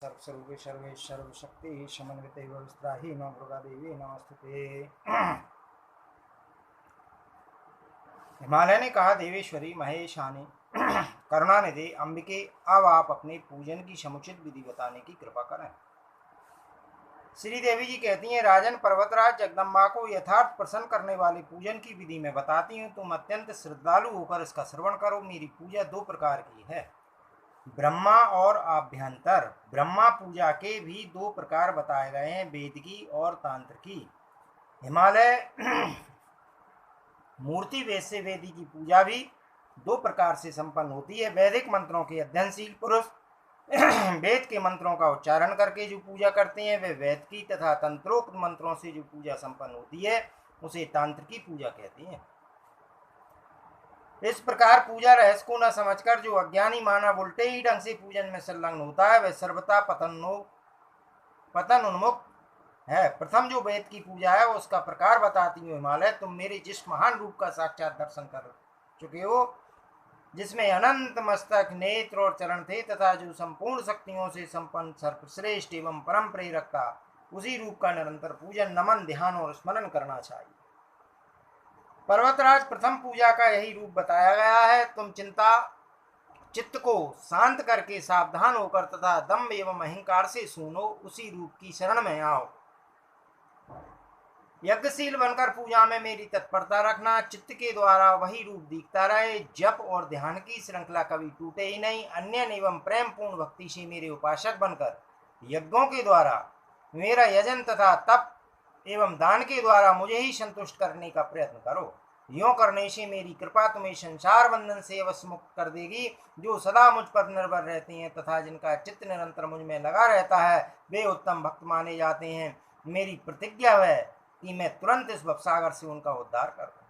सर्वस्वरूपे सर्वे सर्वशक्ति समन्विते विस्त्राही नमो दुर्गा देवी नमस्ते। हिमालय ने कहा, देवेश्वरी महेशानी करुणानिधि अंबिके, अब आप अपने पूजन की समुचित विधि बताने की कृपा करें। श्री देवी जी कहती हैं, राजन, पर्वतराज जगदम्बा को यथार्थ प्रसन्न करने वाले पूजन की विधि में बताती हूँ। तुम अत्यंत श्रद्धालु होकर इसका श्रवण करो। मेरी पूजा दो प्रकार की है, ब्रह्मा और आभ्यंतर। ब्रह्मा पूजा के भी दो प्रकार बताए गए हैं, वेद की और तांत्र की। हिमालय मूर्ति वेद से वेदी की पूजा भी दो प्रकार से संपन्न होती है। वैदिक मंत्रों के अध्ययनशील पुरुष वेद के मंत्रों का उच्चारण करके जो पूजा करते हैं वे वेद की, तथा तंत्रोक्त मंत्रों से जो पूजा संपन्न होती है उसे तांत्र की पूजा कहते हैं। इस प्रकार पूजा रहस्य को न समझकर जो अज्ञानी मानव उल्टे ही ढंग से पूजन में संलग्न होता है वह सर्वथा पतन उन्मुख है। प्रथम जो वेद की पूजा है उसका प्रकार बताती हूँ। हिमालय, तुम मेरे जिस महान रूप का साक्षात दर्शन कर चुके हो, जिसमें अनंत मस्तक, नेत्र और चरण थे, तथा जो संपूर्ण शक्तियों से संपन्न सर्वश्रेष्ठ एवं परम प्रेरक था, उसी रूप का निरंतर पूजन, नमन, ध्यान और स्मरण करना चाहिए। पर्वतराज, प्रथम पूजा का यही रूप बताया गया है। तुम चित्त को शांत करके सावधान होकर तथा दम्भ एवं अहंकार से सुनो, उसी रूप की शरण में आओ। यज्ञशील बनकर पूजा में मेरी तत्परता रखना। चित्त के द्वारा वही रूप दिखता रहे। जप और ध्यान की श्रृंखला कभी टूटे ही नहीं। अन्य एवं प्रेम पूर्ण भक्ति से मेरे उपासक बनकर यज्ञों के द्वारा मेरा यजन तथा तप एवं दान के द्वारा मुझे ही संतुष्ट करने का प्रयत्न करो। यों करने से मेरी कृपा तुम्हें संसार बंधन से अवश्य मुक्त कर देगी। जो सदा मुझ पर निर्भर रहते हैं तथा जिनका चित्त निरंतर मुझ में लगा रहता है वे उत्तम भक्त माने जाते हैं। मेरी प्रतिज्ञा है कि मैं तुरंत इस भवसागर से उनका उद्धार कर दूं।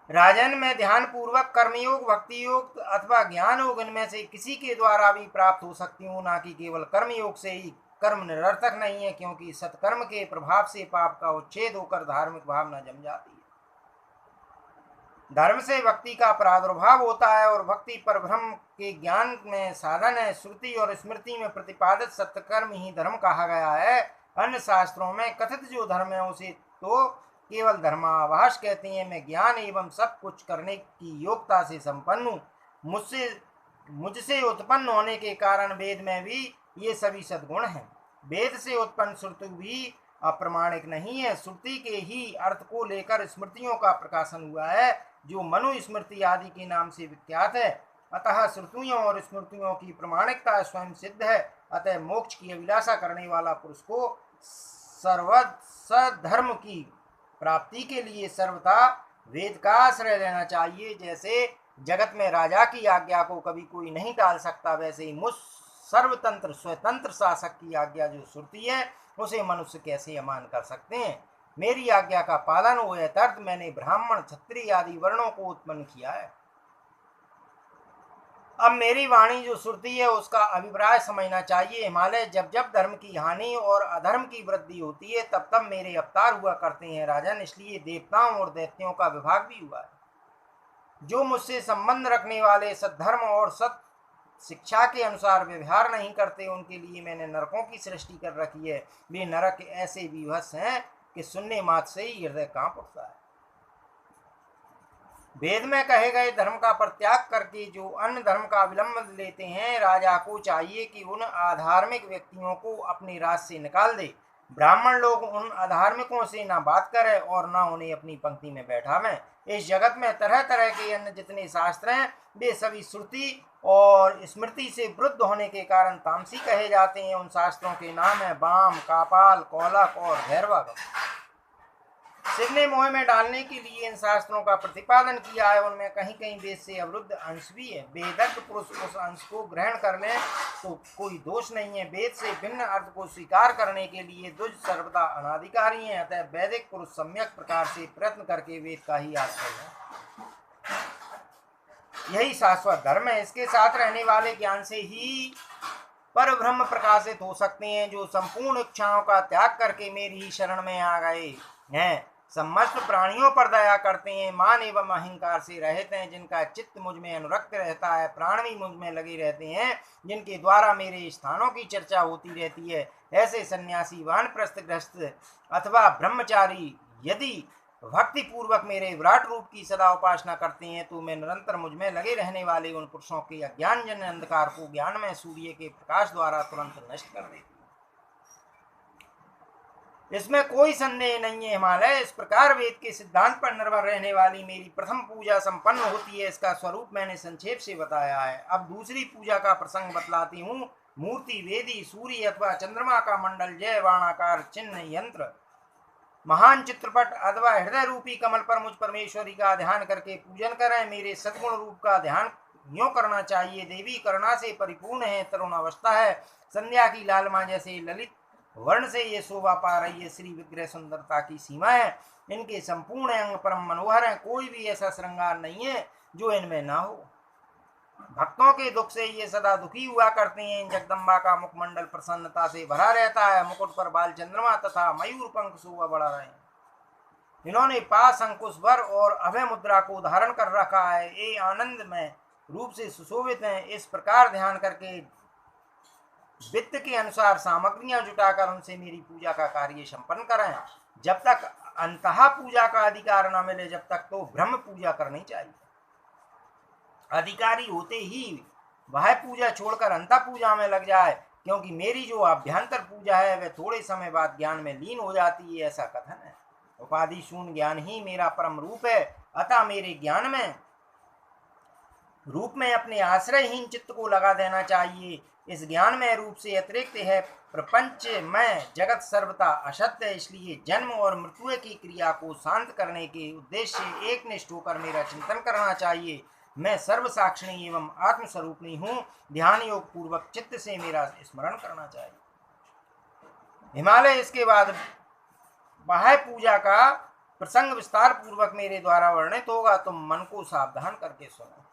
राजन, मैं ध्यान पूर्वक कर्मयोग, भक्ति योग अथवा ज्ञान योग इनमें से किसी के द्वारा भी प्राप्त हो सकती हूँ, ना कि केवल कर्मयोग से ही। कर्म निरर्थक नहीं है, क्योंकि सत्कर्म के प्रभाव से पाप का उच्छेद होकर धार्मिक भावना जम जाती है। धर्म से भक्ति का प्रादुर्भाव होता है और भक्ति पर ब्रह्म के ज्ञान में साधन है। श्रुति और स्मृति में प्रतिपादित सत्कर्म ही धर्म कहा गया है। अन्य शास्त्रों में कथित जो धर्म है उसे तो केवल धर्माभास कहते हैं। मैं ज्ञान एवं सब कुछ करने की योग्यता से संपन्न हूँ। मुझसे उत्पन्न होने के कारण वेद में भी ये सभी सद्गुण हैं। वेद से उत्पन्न श्रुति भी अप्रमाणिक नहीं है। श्रुति के ही अर्थ को लेकर स्मृतियों का प्रकाशन हुआ है, जो मनु स्मृति आदि के नाम से विख्यात है। अतः श्रुतियों और स्मृतियों की प्रमाणिकता स्वयं सिद्ध है। अतः मोक्ष की अभिलाषा करने वाला पुरुष को सर्वधर्म की प्राप्ति के लिए सर्वथा वेद का आश्रय लेना चाहिए। जैसे जगत में राजा की आज्ञा को कभी कोई नहीं टाल सकता, वैसे ही मुझ सर्वतंत्र स्वतंत्र शासक की आज्ञा जो श्रुति है उसे मनुष्य कैसे अमान कर सकते हैं। मेरी आज्ञा का पालन हो यथार्थ मैंने ब्राह्मण, क्षत्रिय आदि वर्णों को उत्पन्न किया है। अब मेरी वाणी जो श्रुति है उसका अभिप्राय समझना चाहिए। हिमालय, जब जब धर्म की हानि और अधर्म की वृद्धि होती है तब तब मेरे अवतार हुआ करते हैं राजन। इसलिए देवताओं और दैत्यों का विभाग भी हुआ है। जो मुझसे संबंध रखने वाले सद्धर्म और सत शिक्षा के अनुसार व्यवहार नहीं करते उनके लिए मैंने नरकों की सृष्टि कर रखी है। वे नरक ऐसे विभत्स हैं कि सुनने मात्र से ही हृदय कांप उठता है। वेद में कहे गए धर्म का परित्याग करके जो अन्य धर्म का अवलंबन लेते हैं, राजा को चाहिए कि उन अधार्मिक व्यक्तियों को अपने राज से निकाल दे। ब्राह्मण लोग उन अधार्मिकों से ना बात करें और ना उन्हें अपनी पंक्ति में बैठावें। इस जगत में तरह तरह के अन्य जितने शास्त्र हैं वे सभी श्रुति और स्मृति से वृद्ध होने के कारण तामसी कहे जाते हैं। उन शास्त्रों के नाम है वाम, कापाल, कौलक और भैरवक। शिव ने मोह में डालने के लिए इन शास्त्रों का प्रतिपादन किया है। उनमें कहीं कहीं वेद से अवरुद्ध अंश भी है। वेदज्ञ पुरुष उस अंश को ग्रहण कर ले तो कोई दोष नहीं है। वेद से भिन्न अर्थ को स्वीकार करने के लिए दुज सर्वदा अनाधिकारी हैं। अतः वैदिक पुरुष सम्यक प्रकार से प्रयत्न करके वेद का ही आश्रय है। यही शाश्वत धर्म है। इसके साथ रहने वाले ज्ञान से ही पर ब्रह्म प्रकाशित हो सकते हैं। जो संपूर्ण इच्छाओं का त्याग करके मेरी ही शरण में आ गए हैं समस्त प्राणियों पर दया करते हैं, मान एवं अहंकार से रहित हैं, जिनका चित्त मुझ में अनुरक्त रहता है, प्राण भी मुझ में लगे रहते हैं, जिनके द्वारा मेरे स्थानों की चर्चा होती रहती है, ऐसे सन्यासी, वानप्रस्थग्रस्त अथवा ब्रह्मचारी यदि भक्ति पूर्वक मेरे विराट रूप की सदा उपासना करते हैं, तो मैं निरंतर मुझ में लगे रहने वाले उन पुरुषों के अज्ञान जन्य अंधकार को ज्ञान में सूर्य के प्रकाश द्वारा तुरंत नष्ट कर देती। इसमें कोई संदेह नहीं है। हिमालय इस प्रकार वेद के सिद्धांत पर निर्भर रहने वाली मेरी प्रथम पूजा संपन्न होती है। इसका स्वरूप मैंने संक्षेप से बताया है। अब दूसरी पूजा का प्रसंग बतलाती हूँ। मूर्ति, वेदी, सूर्य अथवा चंद्रमा का मंडल, जय, बाणाकार चिन्ह, यंत्र, महान चित्रपट अथवा हृदय रूपी कमल पर मुझ परमेश्वरी का ध्यान करके पूजन करें। मेरे सद्गुण रूप का ध्यान यूं करना चाहिए। देवी करुणा से परिपूर्ण है, तरुण अवस्था है, संध्या की लालमा जैसे ललित वर्ण से ये शोभा पा रही है। श्री विग्रह सुंदरता की सीमा है, इनके संपूर्ण अंग परम मनोहर है। कोई भी ऐसा श्रृंगार नहीं है जो इनमें ना हो। भक्तों के दुख से ये सदा दुखी हुआ करते हैं। जगदम्बा का मुखमंडल प्रसन्नता से भरा रहता है। मुकुट पर बाल चंद्रमा तथा मयूर पंख शोभा बढ़ा रहे हैं। इन्होंने पास, अंकुश, वर और अभय मुद्रा को धारण कर रखा है। ये आनंद में रूप से सुशोभित हैं। इस प्रकार ध्यान करके वित्त के अनुसार सामग्रियां जुटाकर उनसे मेरी पूजा का कार्य संपन्न करें। जब तक अंतः पूजा का अधिकार न मिले, जब तक तो ब्रह्म पूजा करनी चाहिए। अधिकारी होते ही वह पूजा छोड़कर अंतः पूजा में लग जाए, क्योंकि मेरी जो अभ्यंतर पूजा है वह थोड़े समय बाद ज्ञान में लीन हो जाती है, ऐसा कथन है। उपाधि शून्य ज्ञान ही मेरा परम रूप है। अतः मेरे ज्ञान में रूप में अपने आश्रयहीन चित्त को लगा देना चाहिए। इस ज्ञान में रूप से अतिरिक्त है प्रपंच में जगत सर्वथा असत्य है। इसलिए जन्म और मृत्यु की क्रिया को शांत करने के उद्देश्य से एक निष्ठ होकर मेरा चिंतन करना चाहिए। मैं सर्व साक्षिणी एवं आत्मस्वरूपणी हूँ। ध्यान योग पूर्वक चित्त से मेरा स्मरण करना चाहिए। हिमालय इसके बाद बाह्य पूजा का प्रसंग विस्तार पूर्वक मेरे द्वारा वर्णित होगा। तुम मन को सावधान करके सुनो।